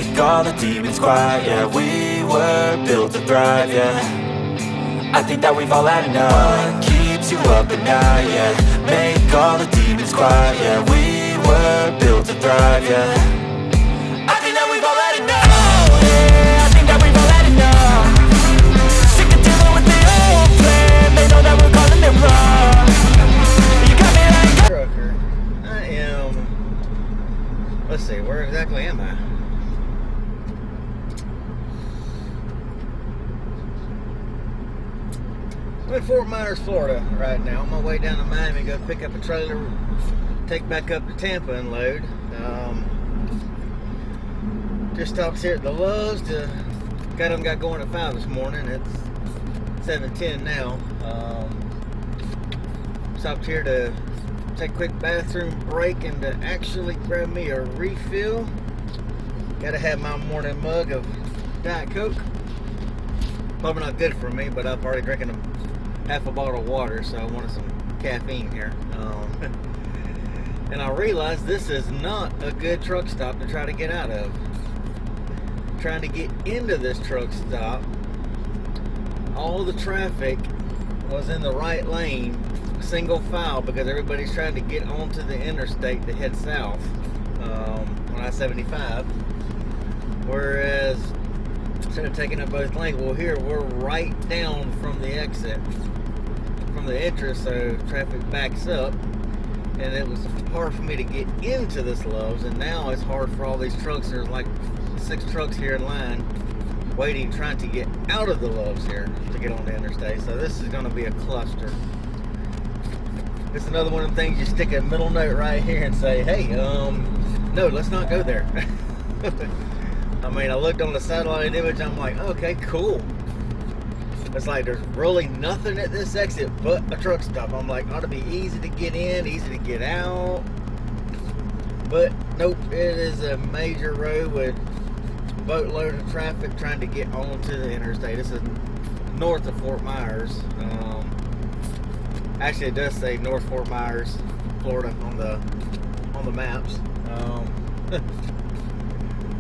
make all the demons quiet. Yeah, we were built to thrive, yeah. I think that we've all had enough. What keeps you up at night, yeah. Make all the demons quiet. Yeah, we were built to thrive, yeah. I think that we've all had enough. Oh, yeah, I think that we've all had enough. Sick of dealing with the old plan. They know that we're calling it wrong. You got me like trucker. I am, let's see, where exactly am I? I'm in Fort Myers, Florida right now. On my way down to Miami, go pick up a trailer, take back up to Tampa and load. Just stopped here at the Lowe's to got going at 5 this morning. It's 7:10 now. Stopped here to take a quick bathroom break and to actually grab me a refill. Gotta have my morning mug of Diet Coke. Probably not good for me, but I've already drinking half a bottle of water, so I wanted some caffeine here. And I realized this is not a good truck stop to try to get out of. Trying to get into this truck stop, all the traffic was in the right lane, single file, because everybody's trying to get onto the interstate to head south on I-75. Whereas instead of taking up both lanes, well, here we're right down from the exit, from the entrance, so traffic backs up, and it was hard for me to get into this Lowe's, and now it's hard for all these trucks. There's like 6 trucks here in line waiting, trying to get out of the Lowe's here to get on the interstate. So this is going to be a cluster. It's another one of them things you stick a middle note right here and say, hey, no, let's not go there. I mean, I looked on the satellite image, I'm like, okay, cool. It's like there's really nothing at this exit but a truck stop. I'm like, ought to be easy to get in, easy to get out. But nope, it is a major road with a boatload of traffic trying to get onto the interstate. This is north of Fort Myers. Actually, it does say North Fort Myers, Florida on the maps.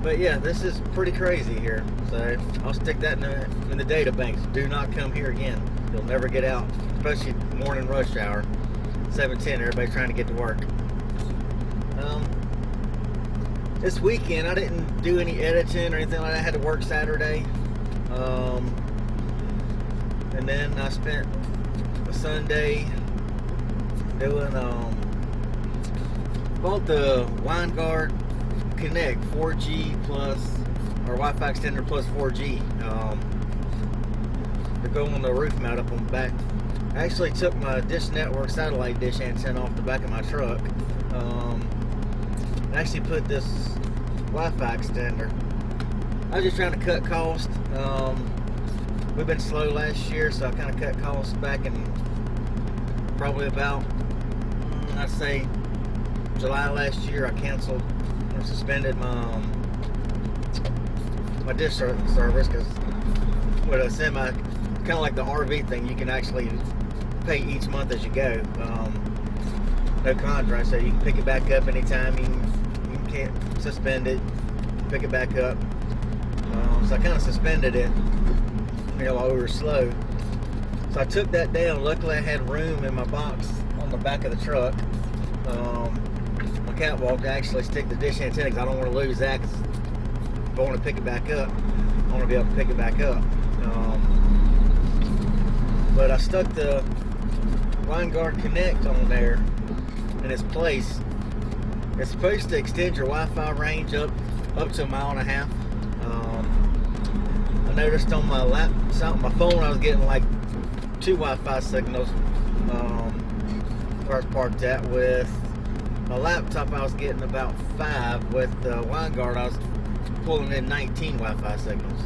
But yeah, this is pretty crazy here. So I'll stick that in the data banks. Do not come here again. You'll never get out, especially morning rush hour. 7:10, everybody's trying to get to work. This weekend, I didn't do any editing or anything like that. I had to work Saturday. And then I spent a Sunday doing, bought the Wingard Connect 4G plus, or Wi-Fi extender plus 4G. To go on the roof mount up on the back. I actually took my Dish Network satellite dish antenna off the back of my truck. I actually put this Wi-Fi extender. I was just trying to cut costs. We've been slow last year, so I kind of cut costs back in probably about, I'd say July last year. I canceled or suspended my dish service, because with a semi, kind of like the RV thing, you can actually pay each month as you go. No contract, so you can pick it back up anytime. You can't suspend it, pick it back up. So I kind of suspended it, while we were slow. So I took that down. Luckily, I had room in my box on the back of the truck. My catwalk to actually stick the dish antenna, because I don't want to lose that. Cause if I want to pick it back up, I want to be able to pick it back up. But I stuck the Wingard Connect on there in its place. It's supposed to extend your Wi-Fi range up to 1.5 miles. I noticed on my my phone, I was getting like 2 Wi-Fi signals. Where I parked at. With my laptop, I was getting about 5. With the Wingard, I was pulling in 19 Wi-Fi signals.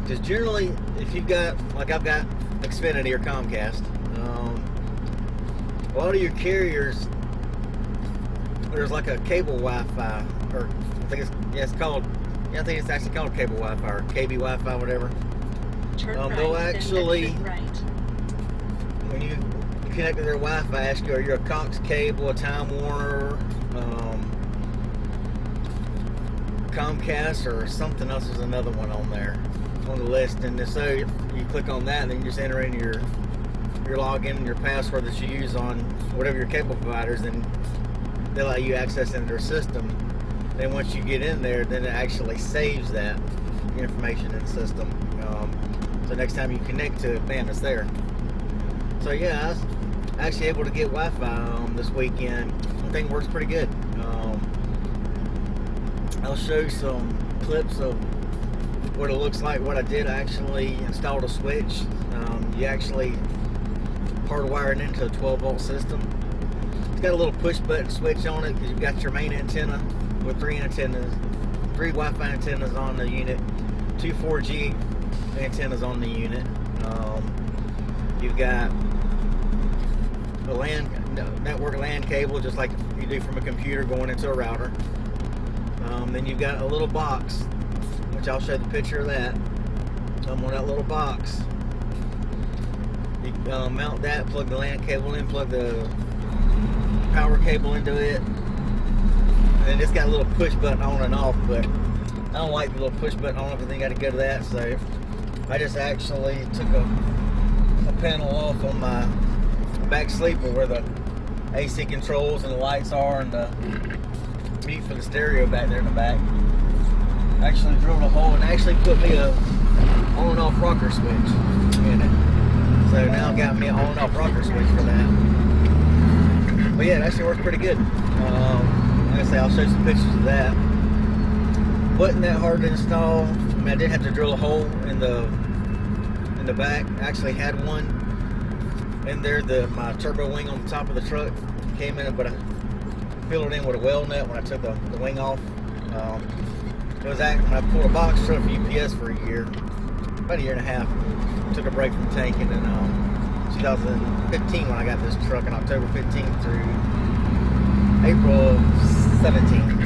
Because generally, if you've got, like I've got Xfinity or Comcast, a lot of your carriers, there's like a cable Wi-Fi, or I think it's called, I think it's actually called cable Wi-Fi or KB Wi-Fi, whatever. They'll actually, when you connect to their Wi-Fi, ask you, are you a Cox cable, a Time Warner, Comcast or something else. There's another one on there on the list, and so you click on that, and then you just enter in your login and your password that you use on whatever your cable providers, and they allow you access into their system. Then once you get in there, then it actually saves that information in the system. So next time you connect to it, bam, it's there. So yeah, I was actually able to get Wi-Fi this weekend. I think it works pretty good. I'll show you some clips of what it looks like. What I did, I actually installed a switch. You actually hardwire it into a 12-volt system. It's got a little push button switch on it because you've got your main antenna with three Wi-Fi antennas on the unit, 2 4G antennas on the unit. You've got a network LAN cable, just like you do from a computer going into a router. Then you've got a little box, which I'll show the picture of that. On that little box, you mount that, plug the LAN cable in, plug the power cable into it, and it's got a little push button on and off, but I don't like the little push button on, everything got to go to that, so I just actually took a panel off on my back sleeper where the AC controls and the lights are, and the mute for the stereo back there in the back. Actually drilled a hole and actually put me a on and off rocker switch in it. So now I've got me an on and off rocker switch for that. But yeah, it actually works pretty good. Like I say, I'll show you some pictures of that. Wasn't that hard to install. I mean, I did have to drill a hole in the back. I actually had one in there. My turbo wing on the top of the truck came in, but I filled it in with a weld nut when I took the wing off. It was when I pulled a box truck for UPS for a year, about a year and a half. Took a break from tanking in 2015 when I got this truck, in October 15th through April 17th.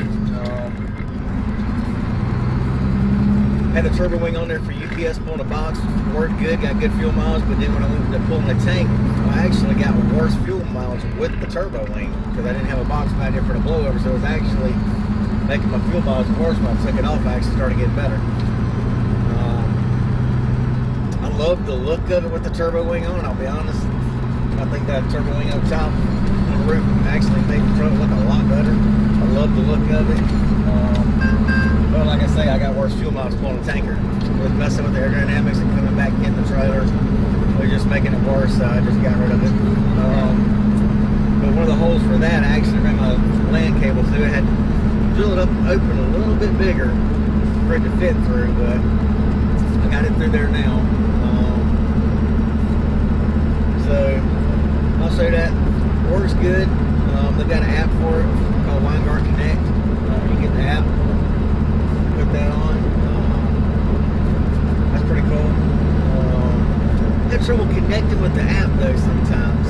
Had the turbo wing on there for UPS, pulling a box, worked good, got good fuel mileage, but then when I went to pulling the tank, I actually got worse fuel mileage with the turbo wing because I didn't have a box back there for the blowover, so it was actually making my fuel mileage worse. When I took it off, I actually started getting better. I love the look of it with the turbo wing on, I'll be honest. I think that turbo wing up top on the roof actually made the truck look a lot better. I love the look of it. But like I say, I got worse fuel miles pulling a tanker. It was messing with the aerodynamics and coming back in the trailer. It was just making it worse, so I just got rid of it. But one of the holes for that, I actually ran my LAN cable through. I had to drill it up open a little bit bigger for it to fit through, but I got it through there now. So I'll show you that. It works good. They've got an app for it called Wingard Connect. You get the app, put that on. That's pretty cool. I have trouble connecting with the app though sometimes.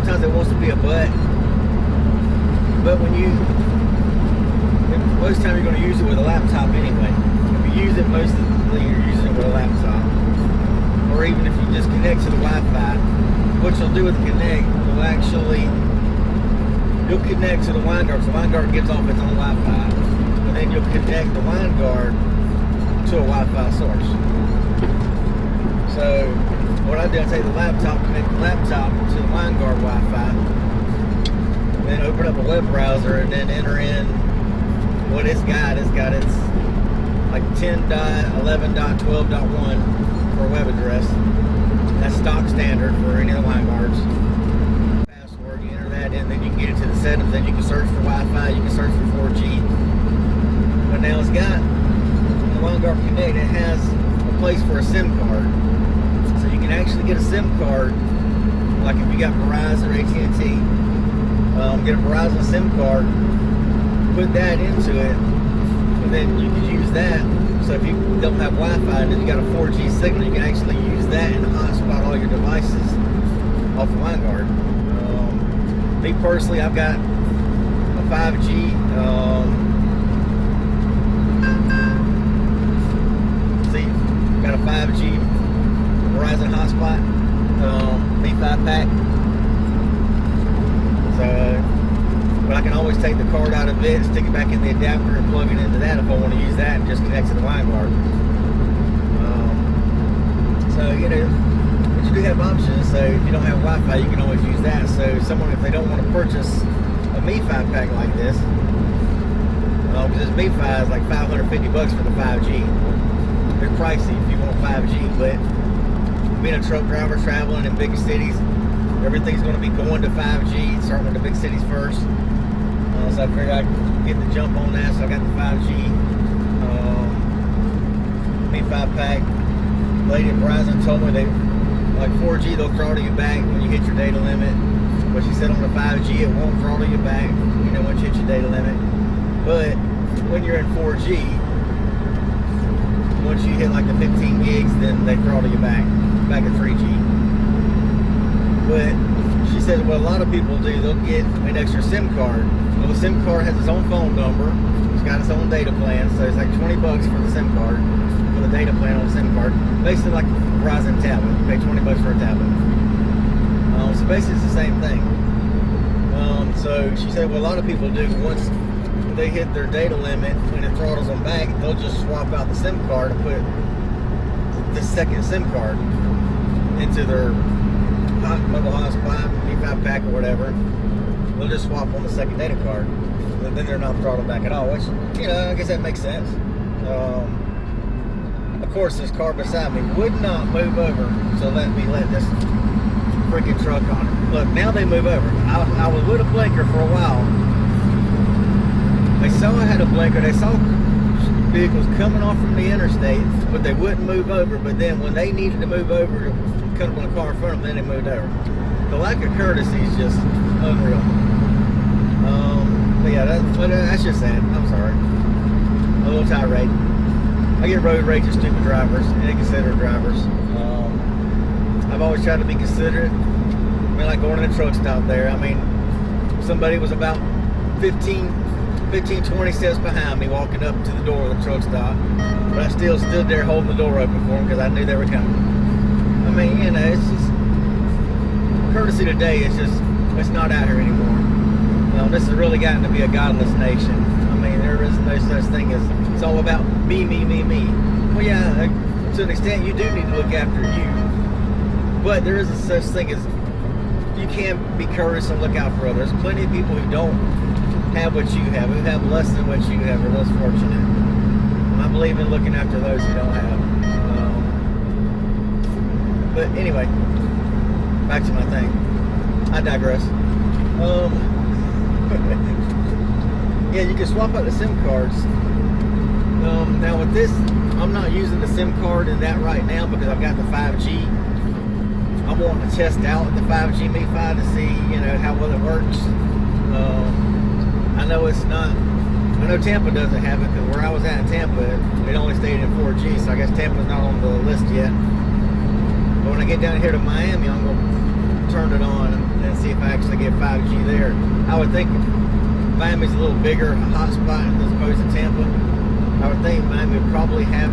Sometimes it wants to be a button. But most of the time you're going to use it with a laptop anyway. If you use it, mostly you're using it with a laptop. Or even if you just connect to the Wi-Fi, what you'll do with the Connect, you'll connect to the Wingard, so the Wingard gets off its own Wi-Fi, and then you'll connect the Wingard to a Wi-Fi source. So what I do, I take the laptop, connect the laptop to the Wingard Wi-Fi, then open up a web browser and then enter in what it's got. It's got its like 10.11.12.1 for a web address. That's stock standard for any of the Wingards. Password, you enter that in, then you can get into the settings, then you can search for Wi-Fi, you can search for 4G. But now it's got the Wingard Connect, it has a place for a SIM card. So you can actually get a SIM card, like if you got Verizon or AT&T, get a Verizon SIM card, put that into it, and then you can use that. So if you don't have Wi-Fi and then you got a 4G signal, you can actually use that and hotspot all your devices off of Wingard. Me personally, I've got a 5G. Got a 5G Verizon hotspot, B5 pack. So, but I I can always take the card out of it, stick it back in the adapter, and plug it into that if I want to use that, and just connect to the Wingard. So, you know, but you do have options. So if you don't have Wi-Fi, you can always use that. So someone, if they don't want to purchase a MiFi pack like this, because this MiFi is like $550 for the 5G. They're pricey if you want 5G, but being a truck driver traveling in big cities, everything's going to be going to 5G, starting with the big cities first. So I figured I'd get the jump on that, so I got the 5G MiFi pack. Lady at Verizon told me they, like 4G, they'll throttle you back when you hit your data limit. But she said on the 5G, it won't throttle you back, you know, once you hit your data limit. But when you're in 4G, once you hit like the 15 gigs, then they throttle you back at 3G. But she said what a lot of people do, they'll get an extra SIM card. Well, the SIM card has its own phone number. It's got its own data plan, so it's like $20 for the SIM card, for the data plan on the SIM card. Basically like a Verizon tablet. You pay $20 for a tablet. So basically it's the same thing. So she said what a lot of people do, once they hit their data limit and it throttles them back, they'll just swap out the SIM card and put the second SIM card into their mobile hotspot, MiFi pack or whatever. They'll just swap on the second data card, and then they're not throttled back at all, which, you know, I guess that makes sense. Of course, this car beside me would not move over to let me let this freaking truck on it. Look, now they move over. I was with a blinker for a while. They saw I had a blinker. They saw vehicles coming off from the interstate, but they wouldn't move over. But then when they needed to move over to cut up on a car in front of them, then they moved over. The lack of courtesy is just unreal. But yeah, that's just sad. I'm sorry. A little tirade. I get road rage at stupid drivers, inconsiderate drivers. I've always tried to be considerate. I mean, like going to the truck stop there. I mean, somebody was about 15, 20 steps behind me walking up to the door of the truck stop, but I still stood there holding the door open for them because I knew they were coming. I mean, you know, it's just courtesy today. It's not out here anymore. This has really gotten to be a godless nation. I mean, there is no such thing as, it's all about me, me, me, me. Well, yeah, to an extent, you do need to look after you, but there is a such thing as, you can be courteous and look out for others. There's plenty of people who don't have what you have, who have less than what you have, are less fortunate. And I believe in looking after those who don't have. But anyway, back to my thing. I digress. Yeah, you can swap out the SIM cards. Now with this, I'm not using the SIM card in that right now because I've got the 5G. I'm wanting to test out the 5G MiFi to see, you know, how well it works. I know it's not, I know Tampa doesn't have it because where I was at in Tampa, it only stayed in 4G, so I guess Tampa's not on the list yet. But when I get down here to Miami, I'm going to turn it on and see if I actually get 5G there. I would think Miami's a little bigger hotspot as opposed to Tampa. I would think Miami would probably have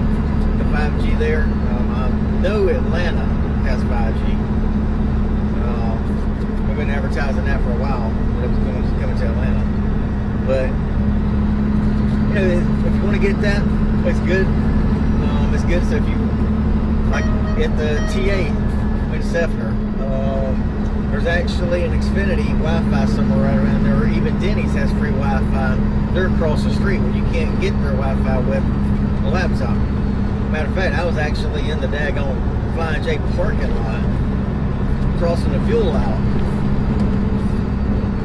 the 5G there. I know Atlanta has 5G. We've been advertising that for a while, that it was coming to Atlanta. But, you know, if you want to get that, it's good. It's good. So if you, like at the TA in Sefner, there's actually an Xfinity Wi-Fi somewhere right around there, or even Denny's has free Wi-Fi. They're across the street where you can't get their Wi-Fi with a laptop. Matter of fact, I was actually in the daggone Flying J parking lot, crossing the fuel out.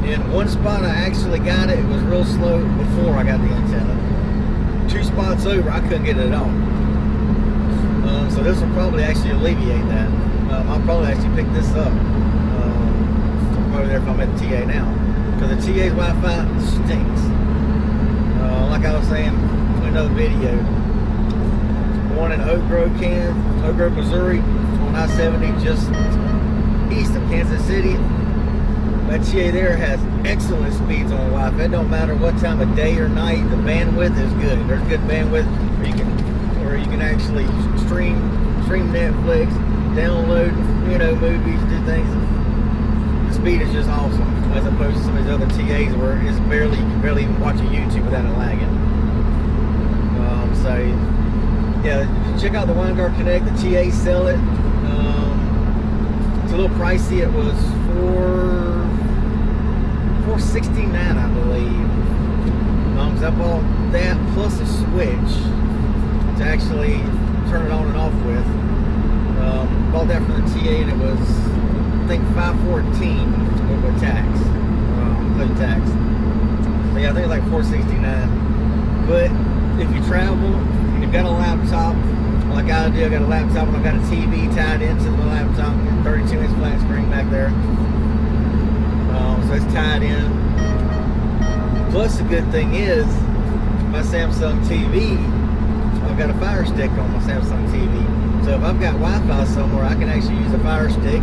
In one spot I actually got it. It was real slow before I got the antenna. 2 spots over, I couldn't get it at all. So this will probably actually alleviate that. I'll probably actually pick this up over there if I'm at the TA now, because the TA's Wi-Fi stinks. Like I was saying in another video, one in Oak Grove, Missouri, on I-70, just east of Kansas City. That TA there has excellent speeds on Wi-Fi. It don't matter what time of day or night, the bandwidth is good. There's good bandwidth where you can actually stream Netflix, download, you know, movies, do things. The speed is just awesome. as opposed to some of these other TAs where it's barely, you can barely even watch a YouTube without it lagging. So yeah, check out the Wingard Connect. The TAs sell it. It's a little pricey. It was $469, I believe. So I bought that plus a switch to actually turn it on and off with. Bought that from the TA, and it was, I think, $514 with tax, including tax. So yeah, I think it's like $469. But if you travel and you've got a laptop, like I do, I got a laptop and I've got a TV tied into the laptop, 32-inch flat screen back there. So it's tied in. Plus, the good thing is, my Samsung TV, I've got a Fire Stick on my Samsung TV. So if I've got Wi-Fi somewhere, I can actually use a Fire Stick.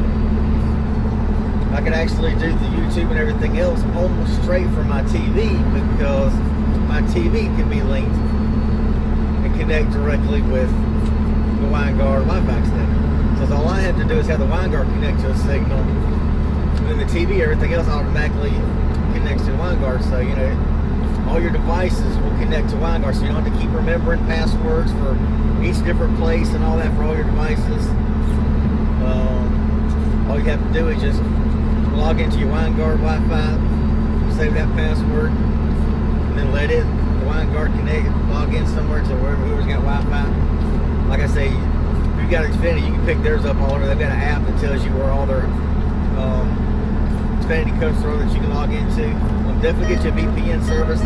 I can actually do the YouTube and everything else almost straight from my TV, because my TV can be linked and connect directly with the Wingard Wi-Fi extender. So all I have to do is have the Wingard connect to a signal, and then the TV, everything else automatically connects to Wingard. So, you know, all your devices will connect to Wingard, so you don't have to keep remembering passwords for each different place and all that for all your devices. All you have to do is just log into your Wingard Wi-Fi, save that password, and then let the Wingard connect, log in somewhere to whoever's got Wi-Fi. Like I say, if you've got Xfinity, you can pick theirs up all over. They've got an app that tells you where all their Xfinity codes are that you can log into. Definitely get you a VPN service.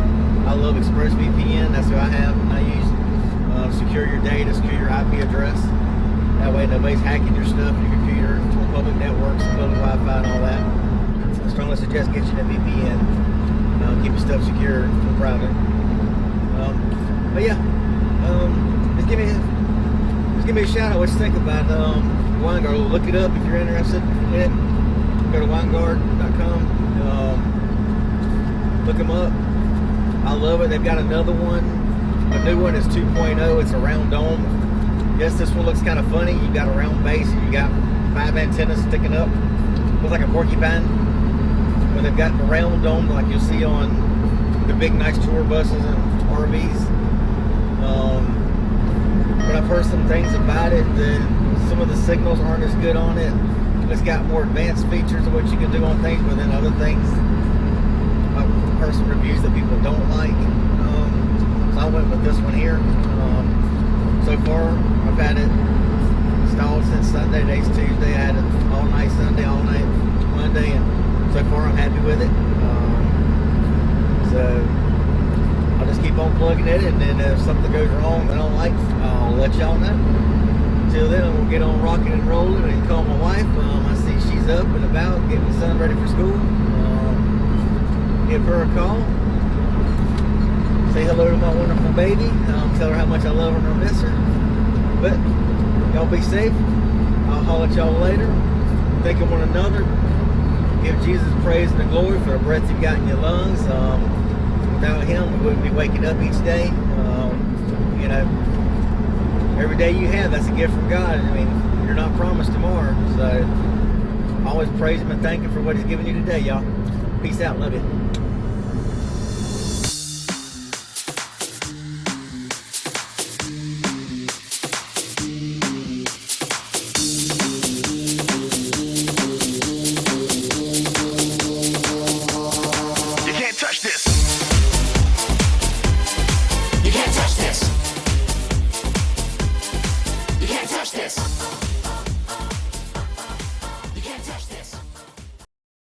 I love ExpressVPN. That's what I have. I use secure your data, secure your IP address. That way nobody's hacking your stuff, your computer, on public networks, public Wi-Fi and all that. I strongly suggest getting you a VPN. Keep your stuff secure and private. But yeah, just give me a shout out what you think about Wingard. Look it up if you're interested in it. Go to wingard.com. Look them up. I love it. They've got another one. A new one is 2.0. It's a round dome. Yes, this one looks kind of funny. You got a round base and you got 5 antennas sticking up. Looks like a porcupine. But they've got the round dome like you'll see on the big nice tour buses and RVs. But I've heard some things about it that some of the signals aren't as good on it. It's got more advanced features of what you can do on things, but then other things, I've heard some reviews that people don't like. So I went with this one here. So far, I've had it installed since Sunday. Today's Tuesday. I had it all night Sunday, all night Monday, and so far I'm happy with it. So I'll just keep on plugging it, and then if something goes wrong that I don't like, I'll let y'all know. Until then, we'll get on rocking and rolling and call my wife. I see she's up and about, getting my son ready for school. Give her a call. Say hello to my wonderful baby. Tell her how much I love her and I miss her. But y'all be safe. I'll holler at y'all later. Think of one another. Give Jesus praise and the glory for the breath you've got in your lungs. Without Him, we wouldn't be waking up each day. You know, every day you have, that's a gift from God. I mean, you're not promised tomorrow. So always praise Him and thank Him for what He's given you today, y'all. Peace out. Love you.